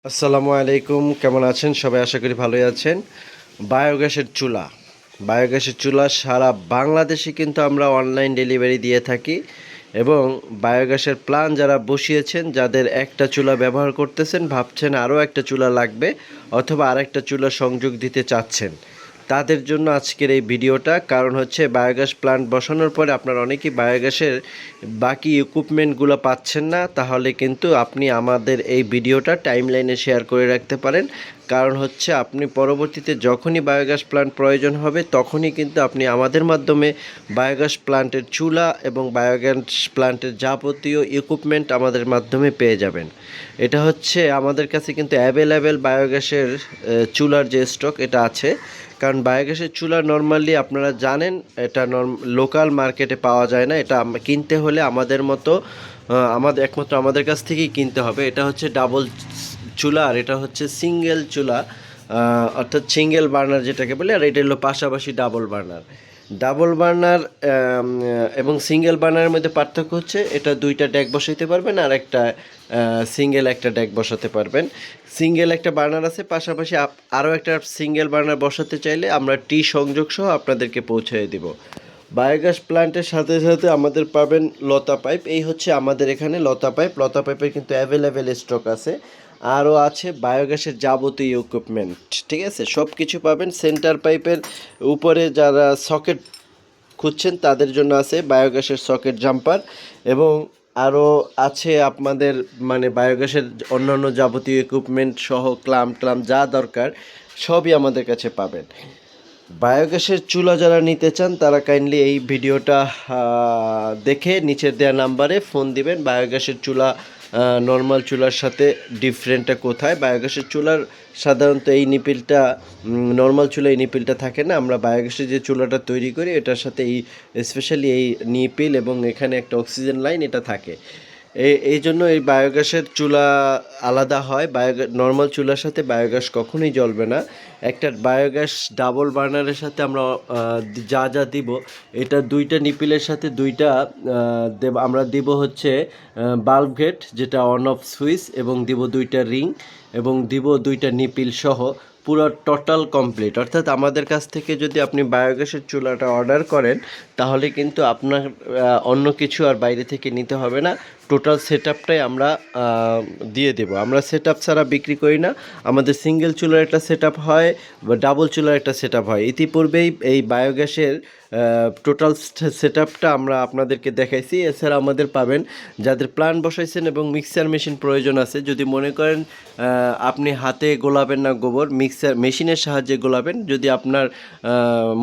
আসসালামু আলাইকুম, কেমন আছেন সবাই? আশা করি ভালোই আছেন। বায়োগ্যাসের চুলা সারা বাংলাদেশে কিন্তু আমরা অনলাইন ডেলিভারি দিয়ে থাকি এবং বায়োগ্যাসের প্ল্যান যারা বসিয়েছেন, যাদের একটা চুলা ব্যবহার করতেছেন, ভাবছেন আরও একটা চুলা লাগবে অথবা আরেকটা চুলা সংযোগ দিতে চাচ্ছেন, তাদের জন্য আজকের এই ভিডিওটা। কারণ হচ্ছে বায়োগ্যাস প্ল্যান্ট বসানোর পরে আপনারা অনেকেই বায়োগ্যাসের বাকি ইকুইপমেন্টগুলো পাচ্ছেন না, তাহলে কিন্তু আপনি আমাদের এই ভিডিওটা টাইমলাইনে শেয়ার করে রাখতে পারেন। কারণ হচ্ছে আপনি পরবর্তীতে যখনই বায়োগ্যাস প্ল্যান্ট প্রয়োজন হবে, তখনই কিন্তু আপনি আমাদের মাধ্যমে বায়োগ্যাস প্ল্যান্টের চুলা এবং বায়োগ্যাস প্ল্যান্টের যাবতীয় ইকুইপমেন্ট আমাদের মাধ্যমে পেয়ে যাবেন। এটা হচ্ছে আমাদের কাছে কিন্তু অ্যাভেলেবেল বায়োগ্যাসের চুলার যে স্টক, এটা আছে। কারণ বায়োগ্যাসের চুলা নর্মালি আপনারা জানেন এটা লোকাল মার্কেটে পাওয়া যায় না। এটা কিনতে হলে আমাদের মতো একমাত্র আমাদের কাছ থেকেই কিনতে হবে। এটা হচ্ছে ডাবল চুলা আর এটা হচ্ছে সিঙ্গেল চুলা, অর্থাৎ সিঙ্গেল বার্নার যেটাকে বলে, আর এটা হলো পাশাপাশি ডাবল বার্নার এবং সিঙ্গেল বার্নারের মধ্যে পার্থক্য হচ্ছে এটা দুইটা ডেক বসাইতে পারবেন আর একটা সিঙ্গেল একটা ডেক বসাতে পারবেন। সিঙ্গেল একটা বার্নার আছে, পাশাপাশি আরও একটা সিঙ্গেল বার্নার বসাতে চাইলে আমরা টি সংযোগ সহ আপনাদেরকে পৌঁছে দেব। বায়োগ্যাস প্ল্যান্টের সাথে সাথে আমাদের পাবেন লতা পাইপ। এই হচ্ছে আমাদের এখানে লতা পাইপের কিন্তু অ্যাভেলেবেল স্টক আছে। আরও আছে বায়োগ্যাসের যাবতীয় ইকুইপমেন্ট, ঠিক আছে, সব কিছু পাবেন। সেন্টার পাইপের উপরে যারা সকেট খুঁজছেন তাদের জন্য আছে বায়োগ্যাসের সকেট জাম্পার, এবং আরও আছে আপনাদের বায়োগ্যাসের অন্যান্য যাবতীয় ইকুইপমেন্ট সহ ক্লাম যা দরকার সবই আমাদের কাছে পাবেন। বায়োগ্যাসের চুলা যারা নিতে চান তারা কাইন্ডলি এই ভিডিওটা দেখে নিচের দেওয়া নাম্বারে ফোন দিবেন। বায়োগ্যাসের চুলা নর্মাল চুলার সাথে ডিফারেন্টটা কোথায়? বায়োগ্যাসের চুলার সাধারণত এই নিপিলটা, নর্মাল চুলা এই নিপিলটা থাকে না। আমরা বায়োগ্যাসের যে চুলাটা তৈরি করি এটার সাথে এই স্পেশালি এই নিপিল এবং এখানে একটা অক্সিজেন লাইন এটা থাকে। এই জন্য এই বায়োগ্যাসের চুলা আলাদা হয়। নর্মাল চুলার সাথে বায়োগ্যাস কখনোই জ্বলবে না। একটা বায়োগ্যাস ডাবল বার্নারের সাথে আমরা যা দিব, এটা দুইটা নিপিলের সাথে আমরা দিব হচ্ছে বাল্ব গেট, যেটা অন অফ সুইচ, এবং দিব দুইটা রিং, এবং দিব দুইটা নিপিল সহ পুরো টোটাল কমপ্লিট। অর্থাৎ আমাদের কাছ থেকে যদি আপনি বায়োগ্যাসের চুলাটা অর্ডার করেন, তাহলে কিন্তু আপনার অন্য কিছু আর বাইরে থেকে নিতে হবে না। টোটাল সেট আপটাই আমরা দিয়ে দেব। আমরা সেট আপ ছাড়া বিক্রি করি না। আমাদের সিঙ্গেল চুলার একটা সেট আপ হয় বা ডাবল চুলার একটা সেট আপ হয়। ইতিপূর্বেই এই বায়োগ্যাসের টোটাল সেট আপটা আমরা আপনাদেরকে দেখাইছি। এছাড়া আমাদের পাবেন যাদের প্ল্যান্ট বসাইছেন এবং মিক্সার মেশিন প্রয়োজন আছে, যদি মনে করেন আপনি হাতে গোলাবেন না গোবর, মিক্সার মেশিনের সাহায্যে গোলাবেন, যদি আপনার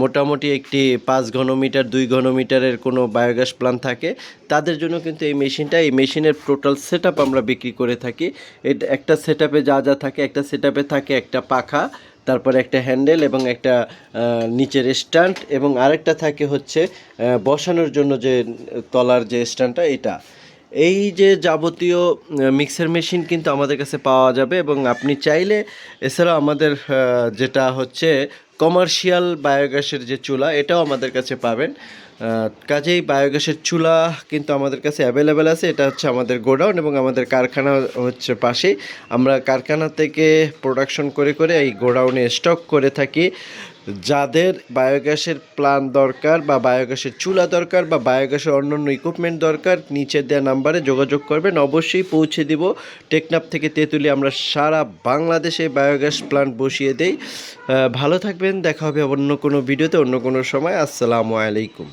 মোটামুটি একটি 5 ঘনমিটার 2 ঘনমিটারের কোনো বায়োগ্যাস প্ল্যান্ট থাকে, তাদের জন্য কিন্তু এই মেশিনের টোটাল সেট আপ আমরা বিক্রি করে থাকি। এটা একটা সেট আপে যা থাকে, একটা সেট আপে থাকে একটা পাখা, তারপরে একটা হ্যান্ডেল এবং একটা নিচের স্ট্যান্ড, এবং আরেকটা থাকে হচ্ছে বসানোর জন্য যে তলার যে স্ট্যান্ডটা, এটা। এই যে যাবতীয় মিক্সার মেশিন কিন্তু আমাদের কাছে পাওয়া যাবে, এবং আপনি চাইলে এছাড়াও আমাদের যেটা হচ্ছে কমার্শিয়াল বায়োগ্যাসের যে চুলা, এটাও আমাদের কাছে পাবেন। কাজেই বায়োগ্যাসের চুলা কিন্তু আমাদের কাছে অ্যাভেলেবেল আছে। এটা হচ্ছে আমাদের গোডাউন এবং আমাদের কারখানা হচ্ছে পাশেই। আমরা কারখানা থেকে প্রোডাকশন করে এই গোডাউনে স্টক করে থাকি। যাদের বায়োগ্যাসের প্ল্যান্ট দরকার বা বায়োগ্যাসের চুলা দরকার বা বায়োগ্যাসের অন্যান্য ইকুইপমেন্ট দরকার, নিচের দেওয়া নাম্বারে যোগাযোগ করবেন, অবশ্যই পৌঁছে দিব। টেকনাফ থেকে তেঁতুলিয়া আমরা সারা বাংলাদেশে বায়োগ্যাস প্ল্যান্ট বসিয়ে দেই। ভালো থাকবেন, দেখা হবে অন্য কোনো ভিডিওতে অন্য কোনো সময়। আসসালামু আলাইকুম।